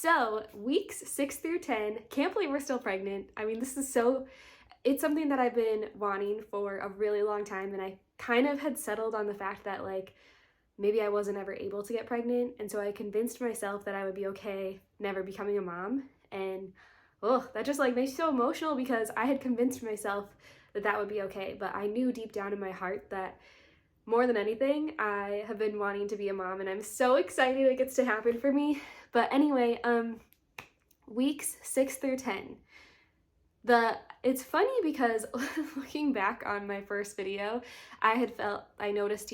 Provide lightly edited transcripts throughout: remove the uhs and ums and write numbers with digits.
So weeks 6 through 10, can't believe we're still pregnant. I mean, it's something that I've been wanting for a really long time, and I kind of had settled on the fact that like maybe I wasn't ever able to get pregnant, and so I convinced myself that I would be okay never becoming a mom. And oh, that just like makes me so emotional because I had convinced myself that that would be okay, but I knew deep down in my heart that more than anything, I have been wanting to be a mom, and I'm so excited it gets to happen for me. But anyway, weeks 6 through 10. It's funny because looking back on my first video, I noticed,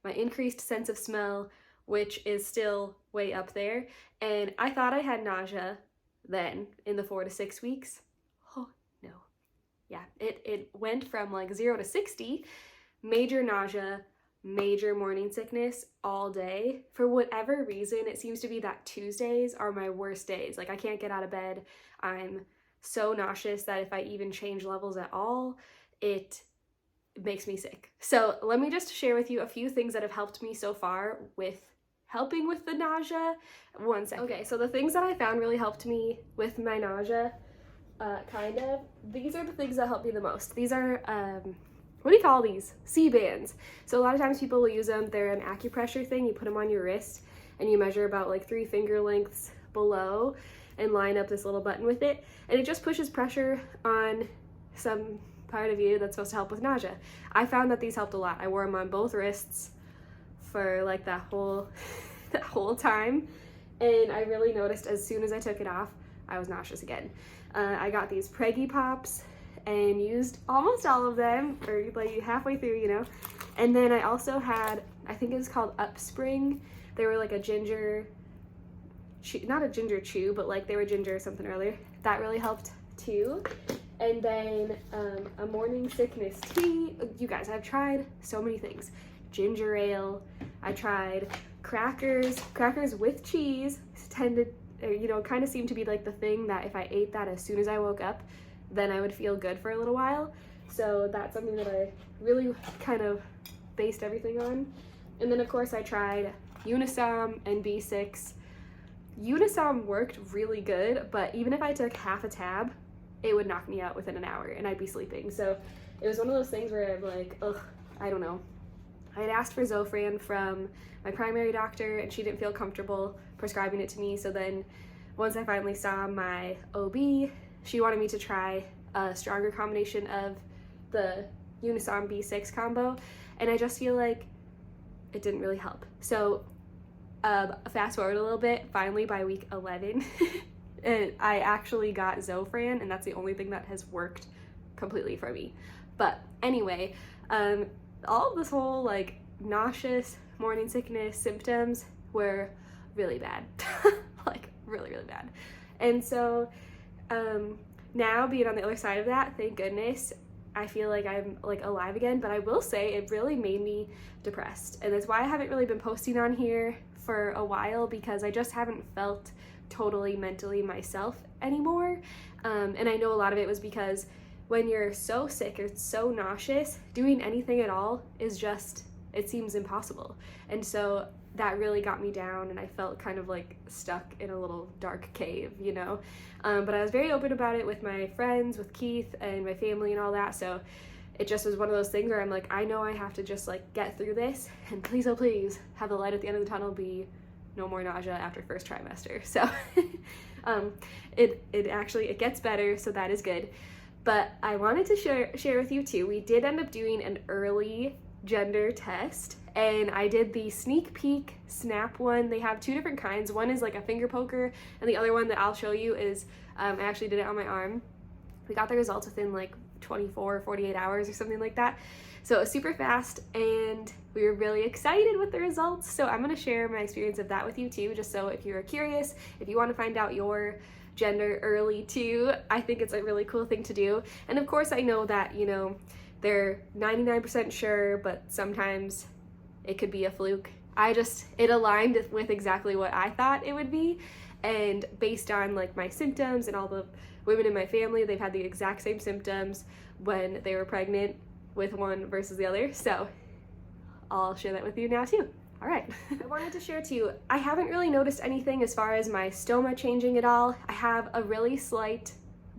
my increased sense of smell, which is still way up there, and I thought I had nausea then in the 4 to 6 weeks. Oh no. Yeah, it went from like 0 to 60, major nausea, major morning sickness all day. For whatever reason, it seems to be that Tuesdays are my worst days. Like I can't get out of bed. I'm so nauseous that if I even change levels at all, it makes me sick. So let me just share with you a few things that have helped me so far with helping with the nausea. One second. Okay, so the things that I found really helped me with my nausea, these are the things that help me the most. These are, what do you call these? C-bands. So a lot of times people will use them. They're an acupressure thing. You put them on your wrist and you measure about like 3 finger lengths below and line up this little button with it. And it just pushes pressure on some part of you that's supposed to help with nausea. I found that these helped a lot. I wore them on both wrists for like that whole time. And I really noticed as soon as I took it off, I was nauseous again. I got these Preggy Pops and used almost all of them, or like halfway through, And then I also had, I think it was called Upspring. They were like a ginger, not a ginger chew, but like they were ginger or something earlier. That really helped too. And then a morning sickness tea. You guys, I've tried so many things. Ginger ale. I tried crackers with cheese. Kind of seemed to be like the thing that if I ate that as soon as I woke up, then I would feel good for a little while. So that's something that I really kind of based everything on. And then of course I tried Unisom and B6. Unisom worked really good, but even if I took half a tab, it would knock me out within an hour and I'd be sleeping. So it was one of those things where I'm like, ugh, I don't know. I had asked for Zofran from my primary doctor and she didn't feel comfortable prescribing it to me. So then once I finally saw my OB, she wanted me to try a stronger combination of the Unisom B6 combo, and I just feel like it didn't really help. So fast forward a little bit, finally by week 11, I actually got Zofran, and that's the only thing that has worked completely for me. But anyway, all of this whole like nauseous morning sickness symptoms were really bad, like really, really bad. And so now being on the other side of that, thank goodness, I feel like I'm like alive again. But I will say it really made me depressed, and that's why I haven't really been posting on here for a while, because I just haven't felt totally mentally myself anymore. And I know a lot of it was because when you're so sick or so nauseous, doing anything at all is just, it seems impossible. And so that really got me down, and I felt kind of like stuck in a little dark cave, but I was very open about it with my friends, with Keith and my family and all that. So it just was one of those things where I'm like, I know I have to just like get through this, and please, oh please, have the light at the end of the tunnel be no more nausea after first trimester. So it gets better, so that is good. But I wanted to share with you too, we did end up doing an early gender test, and I did the sneak peek snap one. They have 2 different kinds. One is like a finger poker, and the other one that I'll show you is, I actually did it on my arm. We got the results within like 24 or 48 hours or something like that. So it was super fast, and we were really excited with the results. So I'm going to share my experience of that with you too, just so if you're curious, if you want to find out your gender early too, I think it's a really cool thing to do. And of course I know that, they're 99% sure, but sometimes it could be a fluke. It aligned with exactly what I thought it would be, and based on like my symptoms and all the women in my family, they've had the exact same symptoms when they were pregnant with one versus the other. So I'll share that with you now too. All right. I wanted to share too, I haven't really noticed anything as far as my stoma changing at all. I have a really slight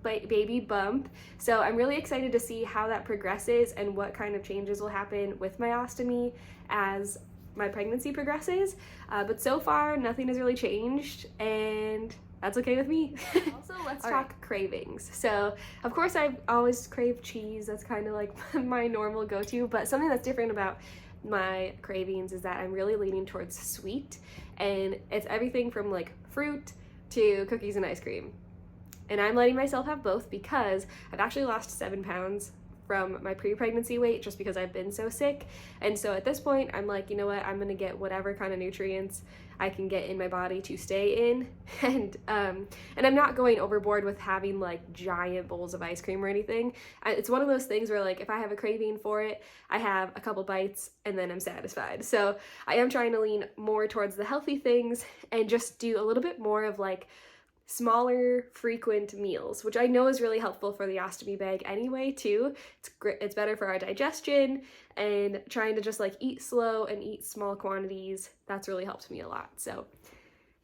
baby bump, so I'm really excited to see how that progresses and what kind of changes will happen with my ostomy as my pregnancy progresses. But so far, nothing has really changed, and that's okay with me. Also, let's talk cravings. So, of course, I've always craved cheese. That's kind of like my normal go-to, but something that's different about my cravings is that I'm really leaning towards sweet, and it's everything from like fruit to cookies and ice cream. And I'm letting myself have both because I've actually lost 7 pounds from my pre-pregnancy weight just because I've been so sick. And so at this point, I'm like, you know what, I'm gonna get whatever kind of nutrients I can get in my body to stay in. And I'm not going overboard with having like giant bowls of ice cream or anything. It's one of those things where like if I have a craving for it, I have a couple bites and then I'm satisfied. So I am trying to lean more towards the healthy things and just do a little bit more of like smaller frequent meals, which I know is really helpful for the ostomy bag anyway too. It's better for our digestion, and trying to just like eat slow and eat small quantities, that's really helped me a lot. So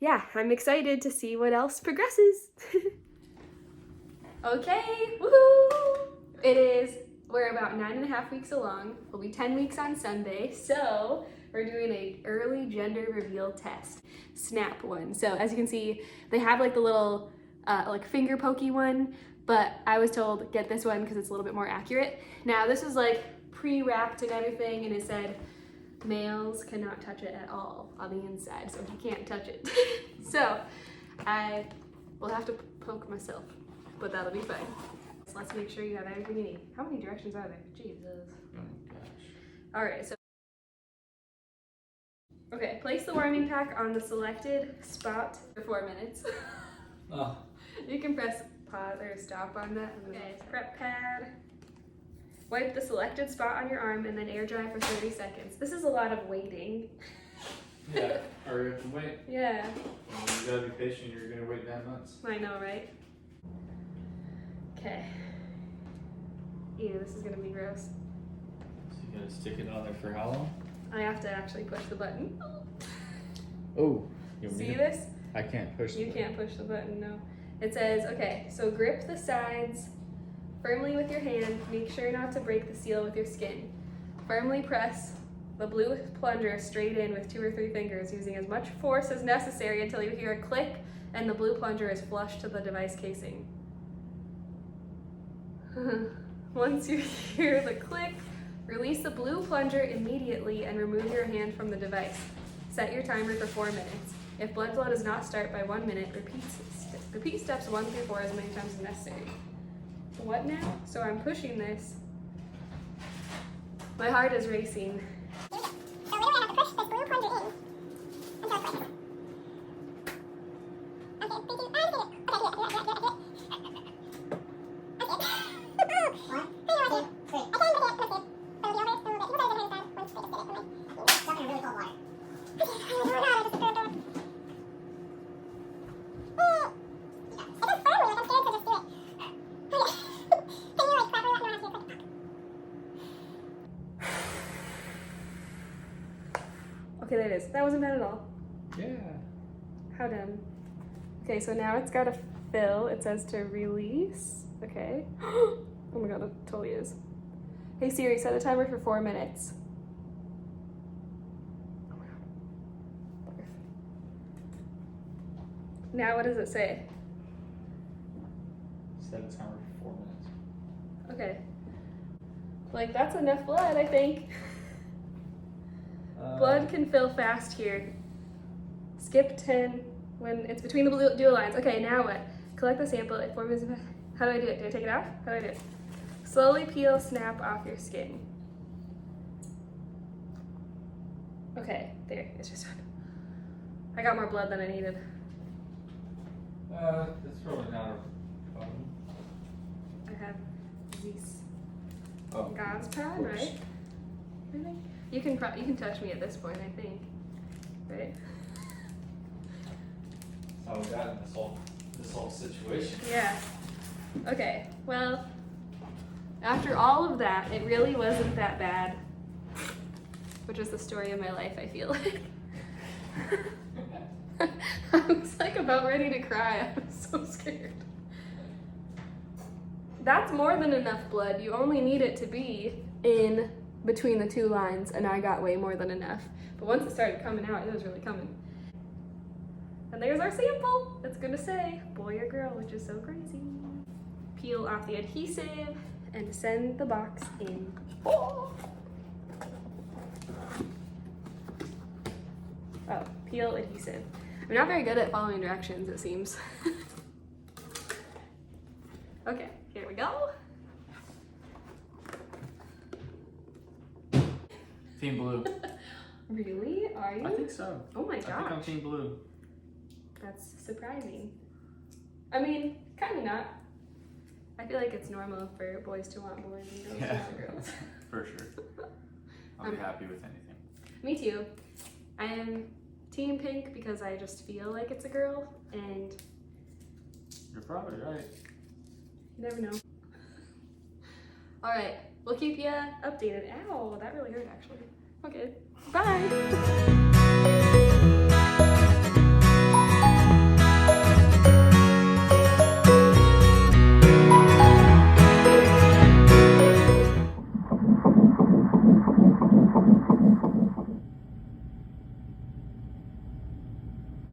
yeah, I'm excited to see what else progresses. Okay, woohoo! We're about 9.5 weeks along. We'll be 10 weeks on Sunday, so we're doing an early gender reveal test, SNAP one. So as you can see, they have like the little like finger pokey one, but I was told get this one because it's a little bit more accurate. Now this is like pre-wrapped and everything, and it said males cannot touch it at all on the inside, so he can't touch it. So I will have to poke myself, but that'll be fine. So let's make sure you have everything you need. How many directions are there? Jesus. Oh gosh. All right, so okay, place the warming pack on the selected spot for 4 minutes. Oh. You can press pause or stop on that. Okay, prep pad. Wipe the selected spot on your arm and then air dry for 30 seconds. This is a lot of waiting. Yeah, or you have to wait. Yeah. You gotta be patient, you're gonna wait 9 months. I know, right? Okay. Ew, this is gonna be gross. So you gotta stick it on there for how long? I have to actually push the button. Oh. See this? I can't push You can't push the button, no. It says, okay, so grip the sides firmly with your hand. Make sure not to break the seal with your skin. Firmly press the blue plunger straight in with 2 or 3 fingers, using as much force as necessary until you hear a click and the blue plunger is flush to the device casing. Once you hear the click, release the blue plunger immediately and remove your hand from the device. Set your timer for 4 minutes. If blood flow does not start by 1 minute, repeat steps 1 through 4 as many times as necessary. What now? So I'm pushing this. My heart is racing. So literally I have to push this blue plunger in until it clicks. Okay, 3, 2, okay, I did it. What? I can't put it. I can, but I can't. So it'll be over a little bit. People guys don't understand. Once they just did it for me. Stuck in really cold water. Okay, oh my god, I just threw it down. It does firmly, like I'm scared to just do it. Okay. Can you like properly let me know how to do a quick? Okay, there it is. That wasn't bad at all. Yeah. How dumb. Okay, so now it's got to fill. It says to release. Okay. Oh my god, it totally is. Hey Siri, set a timer for 4 minutes. Oh my god. Barf. Now what does it say? Set a timer for 4 minutes. Okay. Like, that's enough blood, I think. Blood can fill fast here. Skip 10 when it's between the blue dual lines. Okay, now what? Collect the sample. It forms. How do I do it? Do I take it off? How do I do it? Slowly peel SNAP off your skin. Okay, there. It's just done. I got more blood than I needed. That's probably not a problem. I have these Oh. God's pad, right? I think you can touch me at this point. I think, right? That's how we got in this whole situation. Yeah. Okay. Well, after all of that, it really wasn't that bad. which is the story of my life, I feel like. I was like about ready to cry. I was so scared. That's more than enough blood. You only need it to be in between the two lines, and I got way more than enough. But once it started coming out, it was really coming. And there's our sample. It's gonna say boy or girl, which is so crazy. Peel off the adhesive and send the box in. Oh, peel adhesive. I'm not very good at following directions, it seems. Okay, here we go. Team blue. Really? Are you? I think so. Oh my I think I'm gosh. team blue. That's surprising. I mean, kind of not. I feel like it's normal for boys to want boys and girls to want girls. For sure. I'll be happy with anything. Me too. I am team pink because I just feel like it's a girl, and You're probably right. you never know. All right, we'll keep you updated. Ow, that really hurt actually. Okay, bye.